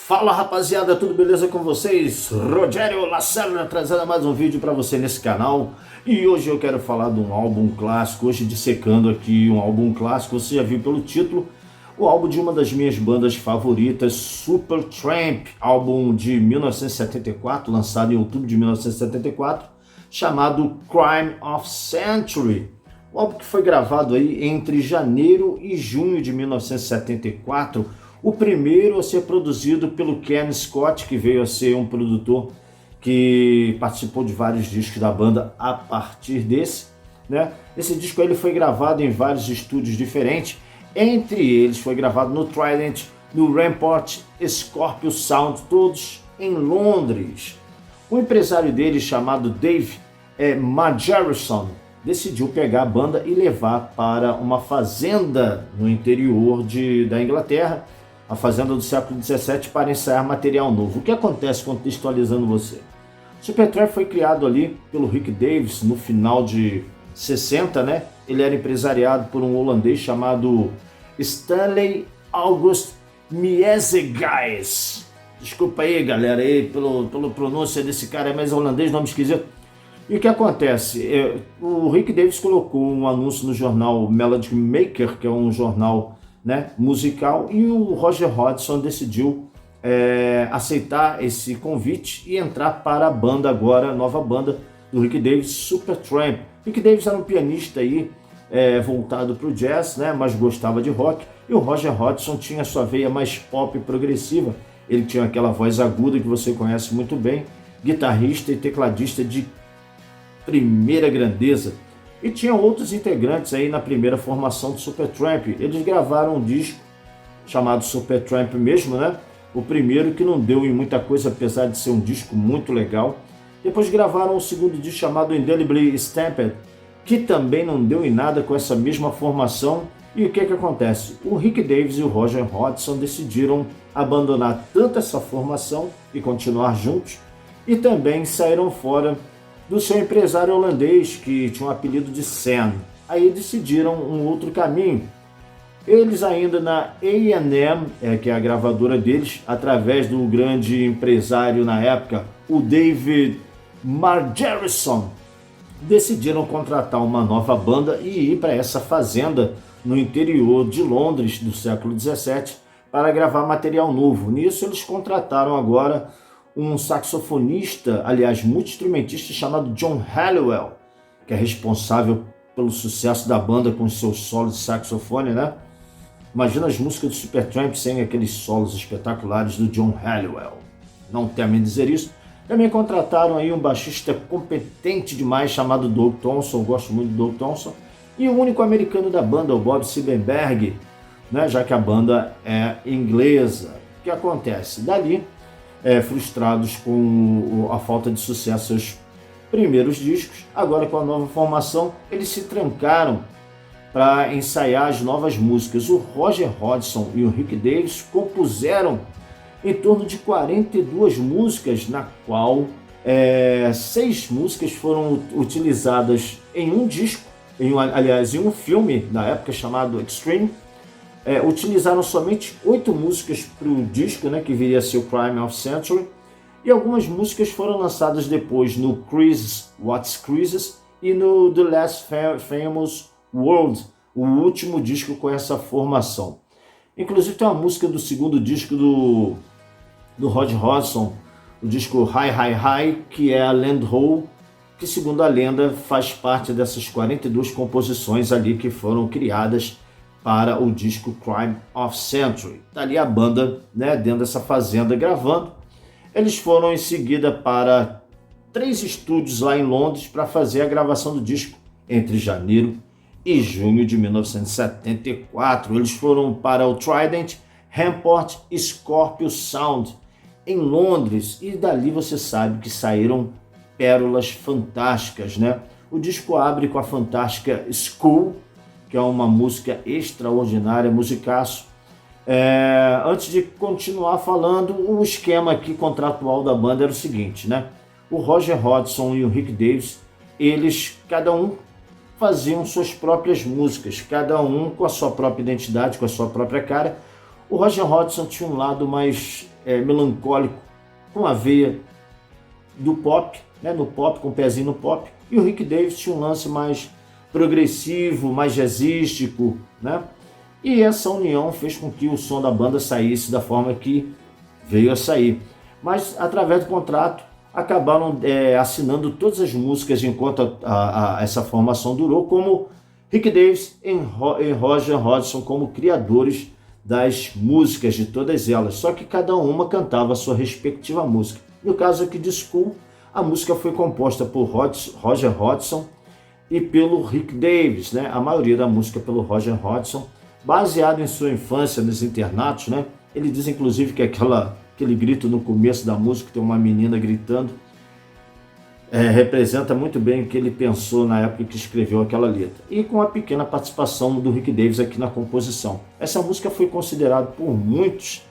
Fala rapaziada, tudo beleza com vocês? Rogério Lacerda trazendo mais um vídeo para você nesse canal. E hoje eu quero falar de um álbum clássico, hoje dissecando aqui um álbum clássico, você já viu pelo título, o álbum de uma das minhas bandas favoritas, Supertramp, álbum de 1974, lançado em outubro de 1974, chamado Crime of Century. O álbum que foi gravado aí entre janeiro e junho de 1974, o primeiro a ser produzido pelo Ken Scott, que veio a ser um produtor que participou de vários discos da banda a partir desse, né? Esse disco ele foi gravado em vários estúdios diferentes, entre eles foi gravado no Trident, no Rampart, Scorpio Sound, todos em Londres. O empresário dele, chamado Dave Margerison, decidiu pegar a banda e levar para uma fazenda no interior da Inglaterra, a fazenda do século XVII, para ensaiar material novo. O que acontece, contextualizando você? Supertramp foi criado ali pelo Rick Davies no final de 60, né? Ele era empresariado por um holandês chamado Stanley August Miezeguys. Desculpa aí, galera, aí, pelo pronúncia desse cara, mas holandês, nome esquisito. E o que acontece? O Rick Davies colocou um anúncio no jornal Melody Maker, que é um jornal, né, musical, e o Roger Hodgson decidiu aceitar esse convite e entrar para a banda agora, a nova banda do Rick Davies, Supertramp. Rick Davies era um pianista aí, voltado para o jazz, né, mas gostava de rock, e o Roger Hodgson tinha sua veia mais pop e progressiva. Ele tinha aquela voz aguda que você conhece muito bem, guitarrista e tecladista de primeira grandeza. E tinha outros integrantes aí na primeira formação do Supertramp. Eles gravaram um disco chamado Supertramp mesmo, né? O primeiro, que não deu em muita coisa, apesar de ser um disco muito legal. Depois gravaram o segundo disco chamado Indelibly Stamped, que também não deu em nada com essa mesma formação. E o que acontece? O Rick Davies e o Roger Hodgson decidiram abandonar tanto essa formação e continuar juntos, e também saíram fora do seu empresário holandês, que tinha um apelido de Sam. Aí decidiram um outro caminho. Eles ainda na A&M, que é a gravadora deles, através do grande empresário na época, o David Margerison, decidiram contratar uma nova banda e ir para essa fazenda no interior de Londres do século XVII para gravar material novo. Nisso eles contrataram agora um saxofonista, aliás, multi-instrumentista, chamado John Halliwell, que é responsável pelo sucesso da banda com seus solos de saxofone, né? Imagina as músicas do Supertramp sem aqueles solos espetaculares do John Halliwell. Não temo em dizer isso. Também contrataram aí um baixista competente demais chamado Doug Thompson, eu gosto muito do Doug Thompson, e o único americano da banda, o Bob Siebenberg, né? Já que a banda é inglesa. O que acontece? Dali, frustrados com a falta de sucesso dos seus primeiros discos, agora com a nova formação, eles se trancaram para ensaiar as novas músicas. O Roger Hodgson e o Rick Davies compuseram em torno de 42 músicas, na qual 6 músicas foram utilizadas em um disco, em um filme na época chamado Extreme. Utilizaram somente 8 músicas para o disco, né, que viria a ser o Crime of Century, e algumas músicas foram lançadas depois no Crisis, What's Crisis, e no The Last Famous World, o último disco com essa formação. Inclusive tem uma música do segundo disco do Roger Hodgson, o disco High High High, que é a Land Ho, que segundo a lenda faz parte dessas 42 composições ali que foram criadas para o disco Crime of Century. Está ali a banda, né, dentro dessa fazenda gravando. Eles foram em seguida para 3 estúdios lá em Londres para fazer a gravação do disco entre janeiro e junho de 1974. Eles foram para o Trident, Rampart e Scorpio Sound em Londres, e dali você sabe que saíram pérolas fantásticas, né? O disco abre com a fantástica School, que é uma música extraordinária, musicaço. Antes de continuar falando, o esquema aqui contratual da banda era o seguinte, né? O Roger Hodgson e o Rick Davies, eles, cada um, faziam suas próprias músicas, cada um com a sua própria identidade, com a sua própria cara. O Roger Hodgson tinha um lado mais melancólico, com a veia do pop, né, no pop, com o pezinho no pop, e o Rick Davis tinha um lance mais progressivo, mais jazzístico, né? E essa união fez com que o som da banda saísse da forma que veio a sair. Mas, através do contrato, acabaram assinando todas as músicas enquanto essa formação durou, como Rick Davis e Roger Hodgson como criadores das músicas de todas elas, só que cada uma cantava a sua respectiva música. No caso aqui de School, a música foi composta por Roger Hodgson e pelo Rick Davis, né? A maioria da música pelo Roger Hodgson, baseado em sua infância nos internatos, né? Ele diz inclusive que aquele grito no começo da música, tem uma menina gritando, representa muito bem o que ele pensou na época que escreveu aquela letra. E com a pequena participação do Rick Davis aqui na composição. Essa música foi considerada por muitos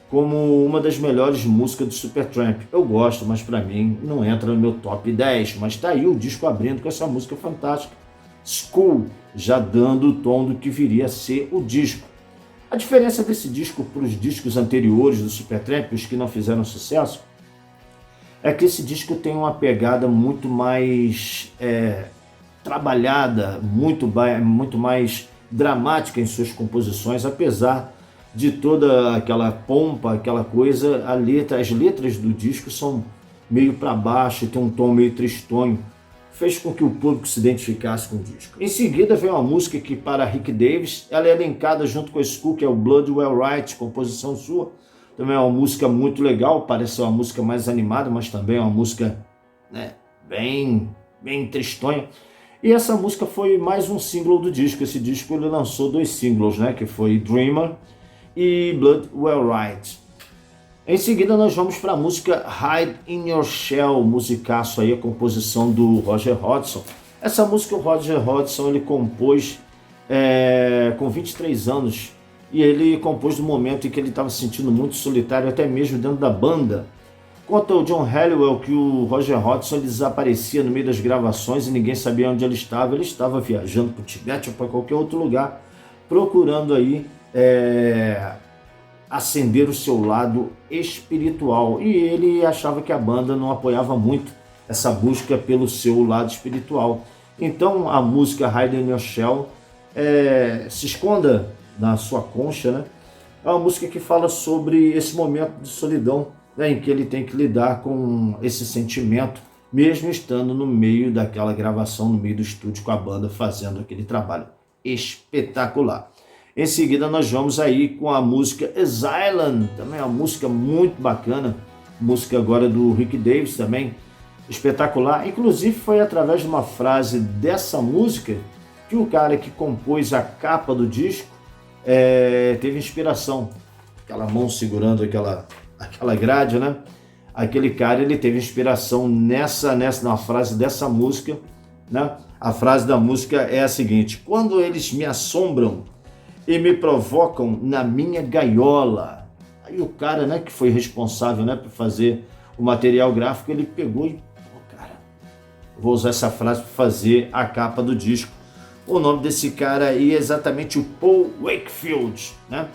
como uma das melhores músicas do Supertramp. Eu gosto, mas para mim não entra no meu top 10. Mas tá aí o disco abrindo com essa música fantástica, School, já dando o tom do que viria a ser o disco. A diferença desse disco para os discos anteriores do Supertramp, os que não fizeram sucesso, é que esse disco tem uma pegada muito mais trabalhada, muito mais dramática em suas composições, apesar de toda aquela pompa, aquela coisa, as letras do disco são meio para baixo, tem um tom meio tristonho, fez com que o público se identificasse com o disco. Em seguida vem uma música que para Rick Davis, ela é elencada junto com a School, que é o Blood Well Right, composição sua. Também é uma música muito legal, parece ser uma música mais animada, mas também é uma música, né, bem tristonha. E essa música foi mais um single do disco. Esse disco ele lançou 2 singles, né, que foi Dreamer e Blood Well Right. Em seguida nós vamos para a música Hide in Your Shell, musicaço aí, a composição do Roger Hodgson. Essa música o Roger Hodgson ele compôs com 23 anos, e ele compôs no momento em que ele estava se sentindo muito solitário, até mesmo dentro da banda. Conta o John Halliwell que o Roger Hodgson ele desaparecia no meio das gravações e ninguém sabia onde ele estava. Ele estava viajando para o Tibete ou para qualquer outro lugar, procurando aí acender o seu lado espiritual. E ele achava que a banda não apoiava muito essa busca pelo seu lado espiritual. Então a música Hide in Your Shell, se esconda na sua concha, né? É uma música que fala sobre esse momento de solidão, né, em que ele tem que lidar com esse sentimento, mesmo estando no meio daquela gravação, no meio do estúdio com a banda, fazendo aquele trabalho espetacular. Em seguida nós vamos aí com a música Asylum, também é uma música muito bacana, música agora do Rick Davis também, espetacular. Inclusive foi através de uma frase dessa música que o cara que compôs a capa do disco teve inspiração. Aquela mão segurando aquela grade, né? Aquele cara ele teve inspiração na frase dessa música, né? A frase da música é a seguinte: quando eles me assombram e me provocam na minha gaiola. Aí o cara, né, que foi responsável, né, por fazer o material gráfico, ele pegou e, vou usar essa frase para fazer a capa do disco. O nome desse cara aí é exatamente o Paul Wakefield, né?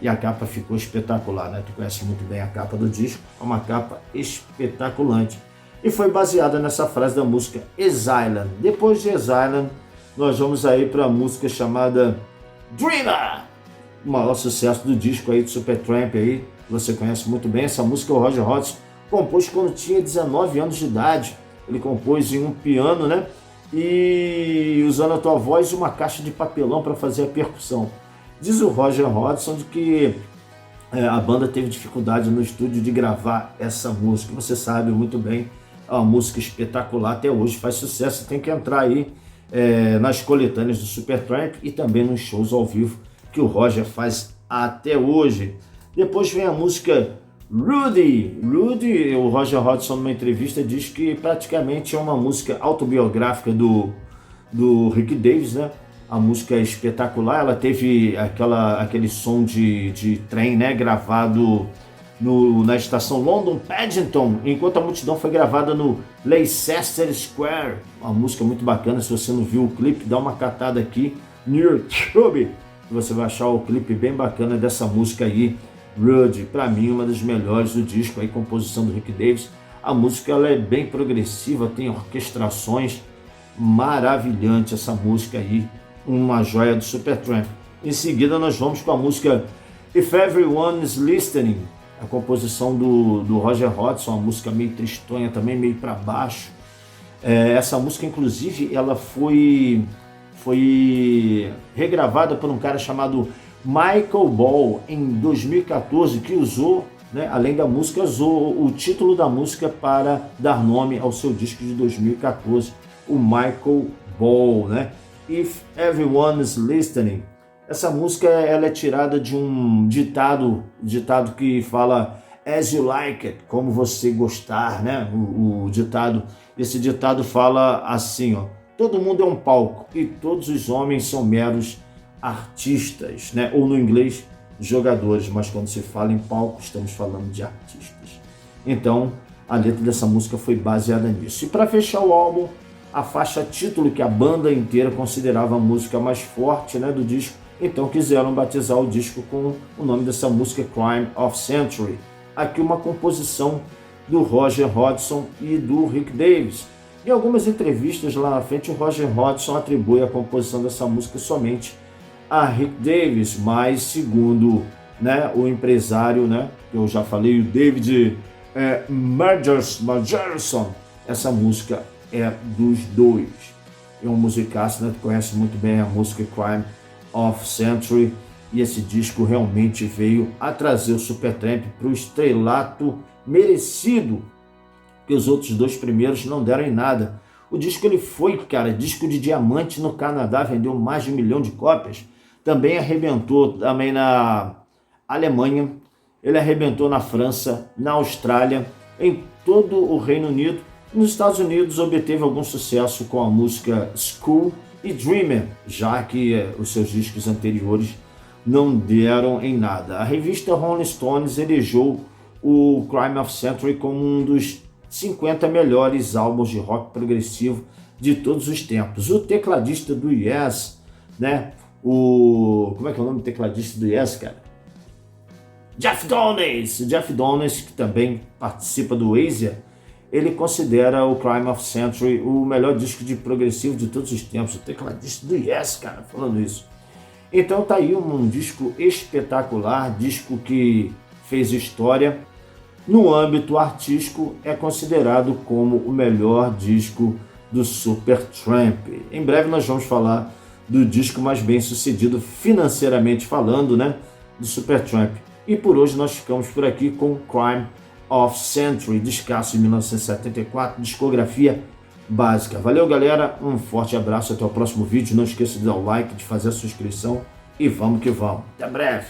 E a capa ficou espetacular, né? Tu conhece muito bem a capa do disco, é uma capa espetaculante. E foi baseada nessa frase da música Asylum. Depois de Asylum, nós vamos aí para a música chamada Dreamer, o maior sucesso do disco aí do Supertramp aí, você conhece muito bem. Essa música o Roger Hodgson compôs quando tinha 19 anos de idade. Ele compôs em um piano, né? E usando a tua voz e uma caixa de papelão para fazer a percussão. Diz o Roger Hodgson de que a banda teve dificuldade no estúdio de gravar essa música. Você sabe muito bem, é uma música espetacular, até hoje faz sucesso. Tem que entrar aí nas coletâneas do Supertramp e também nos shows ao vivo que o Roger faz até hoje. Depois vem a música Rudy, o Roger Hodgson numa entrevista diz que praticamente é uma música autobiográfica do Rick Davis, né? A música é espetacular, ela teve aquele som de trem, né, gravado na estação London Paddington, enquanto a multidão foi gravada no Leicester Square. Uma música muito bacana. Se você não viu o clipe, dá uma catada aqui no YouTube, você vai achar o clipe bem bacana dessa música aí Rude, para mim uma das melhores do disco, aí composição do Rick Davis. A música ela é bem progressiva, tem orquestrações maravilhante essa música aí, uma joia do Supertramp. Em seguida nós vamos com a música If Everyone Is Listening, a composição do Roger Hodgson, uma música meio tristonha também, meio para baixo. Essa música inclusive ela foi regravada por um cara chamado Michael Ball em 2014, que usou, né, além da música, usou o título da música para dar nome ao seu disco de 2014, o Michael Ball, né? If Everyone Is Listening. Essa música ela é tirada de um ditado que fala As You Like It, como você gostar, né? Esse ditado fala assim, ó: todo mundo é um palco e todos os homens são meros artistas, né? Ou no inglês, jogadores, mas quando se fala em palco, estamos falando de artistas. Então, a letra dessa música foi baseada nisso. E para fechar o álbum, a faixa título, que a banda inteira considerava a música mais forte, né, do disco, então quiseram batizar o disco com o nome dessa música, Crime of Century. Aqui uma composição do Roger Hodgson e do Rick Davis. Em algumas entrevistas lá na frente, o Roger Hodgson atribui a composição dessa música somente a Rick Davis, mas segundo, né, o empresário, né, que eu já falei, o David Margerson, essa música é dos dois. É um musicaço, né, que conhece muito bem a música Crime of Century, e esse disco realmente veio a trazer o Supertramp para o estrelato merecido, que os outros dois primeiros não deram em nada. O disco ele foi, cara, disco de diamante no Canadá, vendeu mais de 1 milhão de cópias. Também arrebentou também na Alemanha, ele arrebentou na França, na Austrália, em todo o Reino Unido. Nos Estados Unidos obteve algum sucesso com a música School e Dreamer, já que os seus discos anteriores não deram em nada. A revista Rolling Stones elegeu o Crime of Century como um dos 50 melhores álbuns de rock progressivo de todos os tempos. O tecladista do Yes, né? Como é que é o nome do tecladista do Yes, cara? Jeff Downes, que também participa do Asia, ele considera o Crime of Century o melhor disco de progressivo de todos os tempos. O tecladista do Yes, cara, falando isso. Então tá aí um disco espetacular, disco que fez história. No âmbito artístico, é considerado como o melhor disco do Supertramp. Em breve nós vamos falar do disco mais bem sucedido financeiramente falando, né, do Supertramp. E por hoje nós ficamos por aqui com Crime of Century, descasso de 1974, discografia básica. Valeu, galera, um forte abraço, até o próximo vídeo. Não esqueça de dar o like, de fazer a sua inscrição e vamos que vamos. Até breve!